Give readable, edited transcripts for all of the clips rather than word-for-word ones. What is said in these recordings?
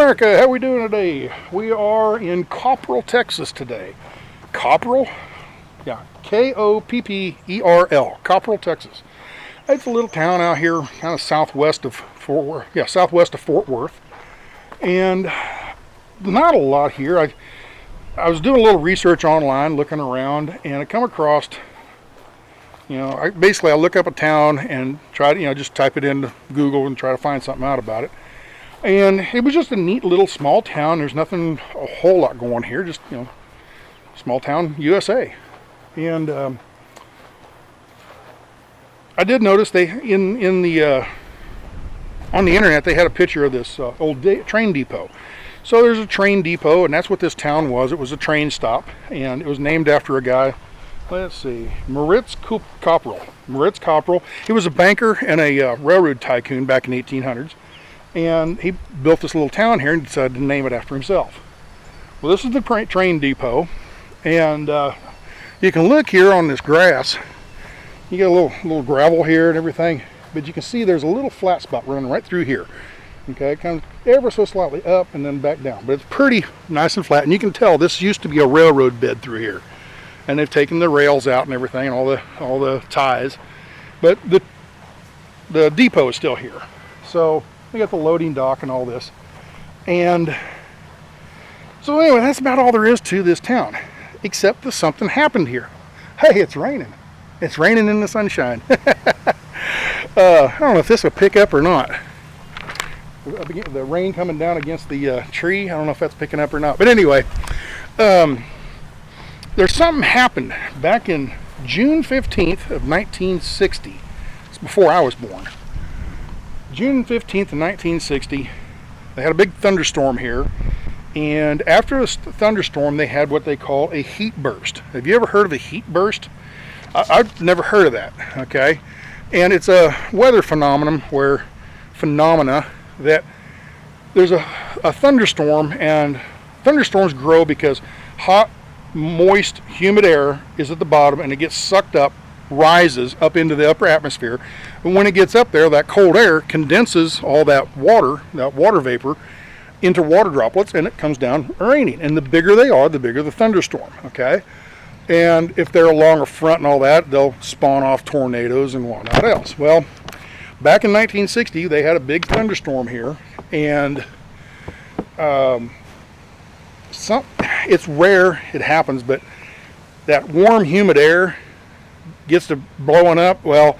America, how we doing today? We are in Copperl, Texas today. Copperl? Yeah, K-O-P-P-E-R-L, Copperl, Texas. It's a little town out here, kind of southwest of Fort Worth. Yeah, southwest of Fort Worth. And not a lot here. I was doing a little research online, looking around, and I come across, basically I look up a town and try to, just type it into Google and try to find something out about it. And it was just a neat little small town. There's nothing a whole lot going here, just, small town USA. And I did notice they on the internet they had a picture of this old train depot. So there's a train depot, and that's what this town was. It was a train stop, and it was named after a guy. Let's see, Moritz Copperl. Moritz Copperl. He was a banker and a railroad tycoon back in the 1800s, and he built this little town here and decided to name it after himself. Well, this is the train depot, and you can look here on this grass. You got a little gravel here and everything, but you can see there's a little flat spot running right through here. Okay, it comes ever so slightly up and then back down, but it's pretty nice and flat, and you can tell this used to be a railroad bed through here, and they've taken the rails out and everything and all the ties, but the depot is still here. So we got the loading dock and all this, and so anyway, that's about all there is to this town, except that something happened here. Hey, it's raining. It's raining in the sunshine. I don't know if this will pick up or not. The rain coming down against the tree, I don't know if that's picking up or not. But anyway, there's something happened back in June 15th of 1960. It's before I was born. June 15th of 1960, they had a big thunderstorm here. And after a thunderstorm, they had what they call a heat burst. Have you ever heard of a heat burst? I've never heard of that, okay? And it's a weather phenomena that there's a thunderstorm, and thunderstorms grow because hot, moist, humid air is at the bottom, and it gets sucked up, rises up into the upper atmosphere. And when it gets up there, that cold air condenses all that water vapor, into water droplets, and it comes down raining. And the bigger they are, the bigger the thunderstorm, okay? And if they're along a front and all that, they'll spawn off tornadoes and whatnot else. Well, back in 1960, they had a big thunderstorm here, and it's rare it happens, but that warm, humid air gets to blowing up. Well,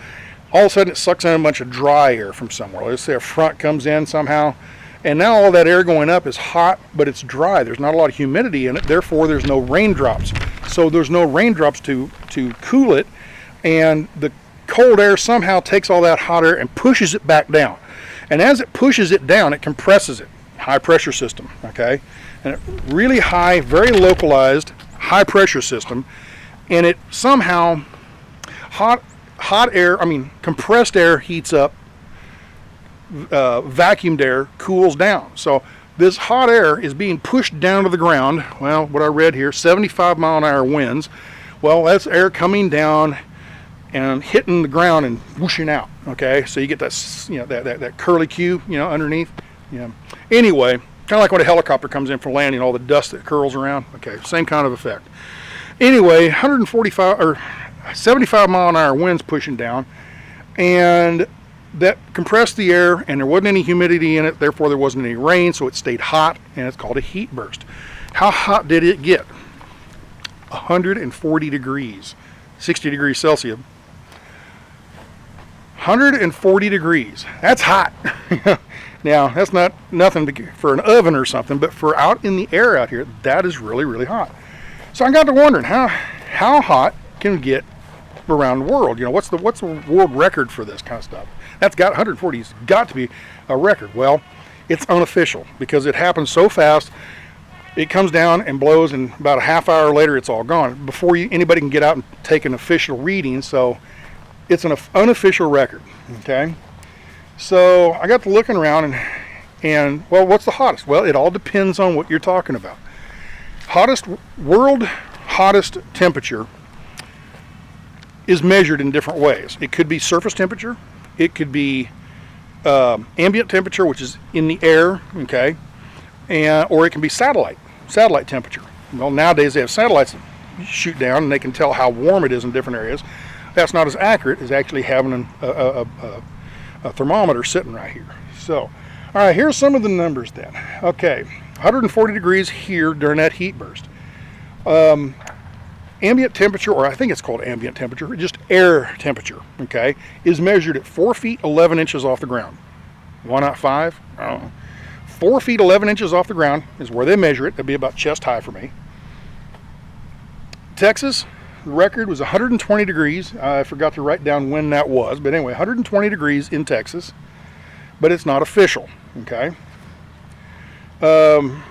all of a sudden it sucks in a bunch of dry air from somewhere. Let's say a front comes in somehow, and now all that air going up is hot, but it's dry. There's not a lot of humidity in it, therefore there's no raindrops. So there's no raindrops to cool it, and the cold air somehow takes all that hot air and pushes it back down. And as it pushes it down, it compresses it. High pressure system, okay? And really high, very localized, high pressure system. And it somehow, compressed air heats up, vacuumed air cools down. So this hot air is being pushed down to the ground. Well, what I read here, 75-mile-an-hour winds. Well, that's air coming down and hitting the ground and whooshing out. Okay, so you get that, that curly Q, underneath. Anyway, kind of like when a helicopter comes in for landing, all the dust that curls around. Okay, same kind of effect. Anyway, 145 or 75-mile-an-hour winds pushing down, and that compressed the air, and there wasn't any humidity in it, therefore there wasn't any rain, so it stayed hot, and it's called a heat burst. How hot did it get? 140 degrees, 60 degrees Celsius. 140 degrees, that's hot. Now, that's not nothing for an oven or something, but for out in the air out here, that is really, really hot. So I got to wondering, how hot can it get around the world? What's the world record for this kind of stuff? That's got 140. It's got to be a record. Well, it's unofficial because it happens so fast. It comes down and blows, and about a half hour later, it's all gone before anybody can get out and take an official reading. So it's an unofficial record. Okay. So I got to looking around and well, what's the hottest? Well, it all depends on what you're talking about. World hottest temperature is measured in different ways. It could be surface temperature. It could be ambient temperature, which is in the air, okay? or it can be satellite temperature. Well, nowadays they have satellites that shoot down and they can tell how warm it is in different areas. That's not as accurate as actually having a thermometer sitting right here. So, all right, here's some of the numbers then. Okay, 140 degrees here during that heat burst. Ambient temperature, or I think it's called ambient temperature, just air temperature, okay, is measured at 4 feet 11 inches off the ground. Why not 5? I don't know. 4 feet 11 inches off the ground is where they measure it. That'd be about chest high for me. Texas, the record was 120 degrees. I forgot to write down when that was, but anyway, 120 degrees in Texas, but it's not official, okay? Oh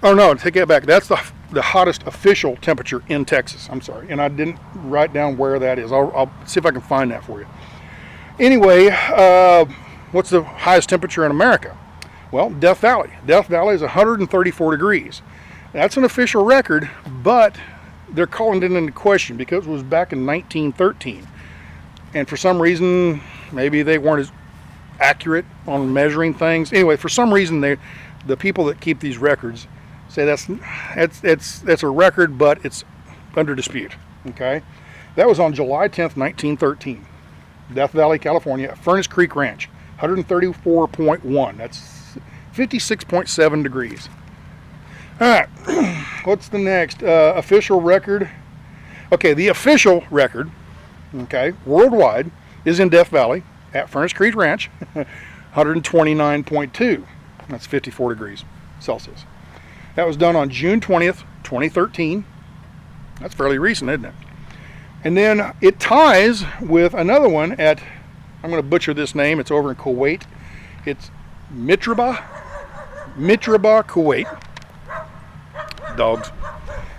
no, take that back. That's the hottest official temperature in Texas. I'm sorry, and I didn't write down where that is. I'll see if I can find that for you. Anyway, what's the highest temperature in America? Well, Death Valley. Death Valley is 134 degrees. That's an official record, but they're calling it into question because it was back in 1913. And for some reason, maybe they weren't as accurate on measuring things. Anyway, for some reason, the people that keep these records say that's a record, but it's under dispute. Okay, that was on July 10th, 1913. Death Valley, California, Furnace Creek Ranch, 134.1. That's 56.7 degrees. All right, what's the next official record? Okay, the official record, okay, worldwide, is in Death Valley at Furnace Creek Ranch, 129.2. That's 54 degrees Celsius. That was done on June 20th, 2013. That's fairly recent, isn't it? And then it ties with another one at, I'm going to butcher this name, it's over in Kuwait. It's Mitraba, Kuwait. Dogs.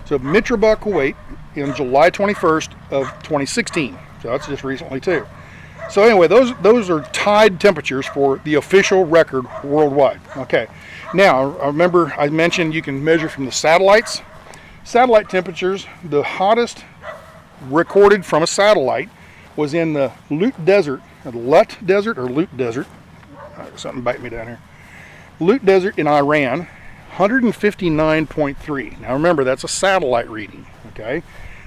So Mitraba, Kuwait, in July 21st of 2016. So that's just recently too. So anyway, those are tied temperatures for the official record worldwide. Okay. Now, remember I mentioned you can measure from the satellites. Satellite temperatures, the hottest recorded from a satellite was in the Lut Desert, something bite me down here. Lut Desert in Iran, 159.3. Now remember, that's a satellite reading, okay?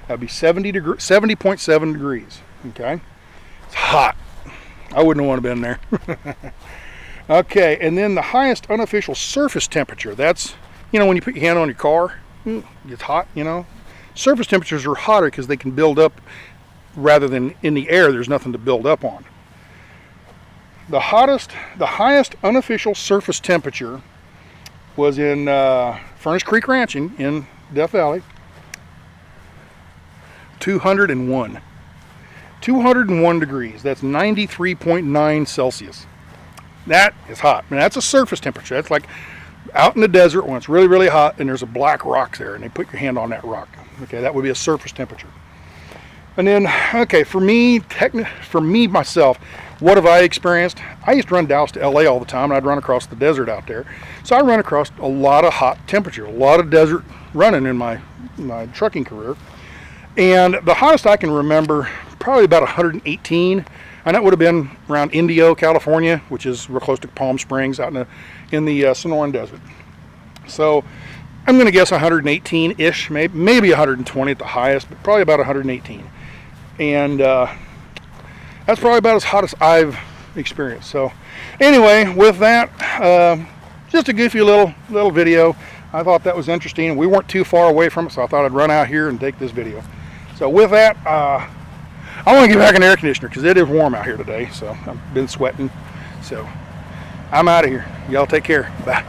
That'd be 70.7 degrees, okay? It's hot. I wouldn't want to have been there. Okay, and then the highest unofficial surface temperature, that's, you know, when you put your hand on your car, it's hot, you know. Surface temperatures are hotter because they can build up rather than in the air, there's nothing to build up on. The highest unofficial surface temperature was in Furnace Creek Ranch in Death Valley. 201 degrees. That's 93.9 Celsius. That is hot. And that's a surface temperature. That's like out in the desert when it's really, really hot and there's a black rock there and they put your hand on that rock. Okay, that would be a surface temperature. And then, okay, for me myself, what have I experienced? I used to run Dallas to LA all the time, and I'd run across the desert out there. So I run across a lot of hot temperature, a lot of desert running in my trucking career. And the hottest I can remember, probably about 118, and that would have been around Indio, California, which is real close to Palm Springs, out in the Sonoran Desert. So I'm going to guess 118-ish, maybe 120 at the highest, but probably about 118. And that's probably about as hot as I've experienced. So anyway, with that, just a goofy little video. I thought that was interesting. We weren't too far away from it, so I thought I'd run out here and take this video. So with that, I want to get back an air conditioner because it is warm out here today. So I've been sweating. So I'm out of here. Y'all take care. Bye.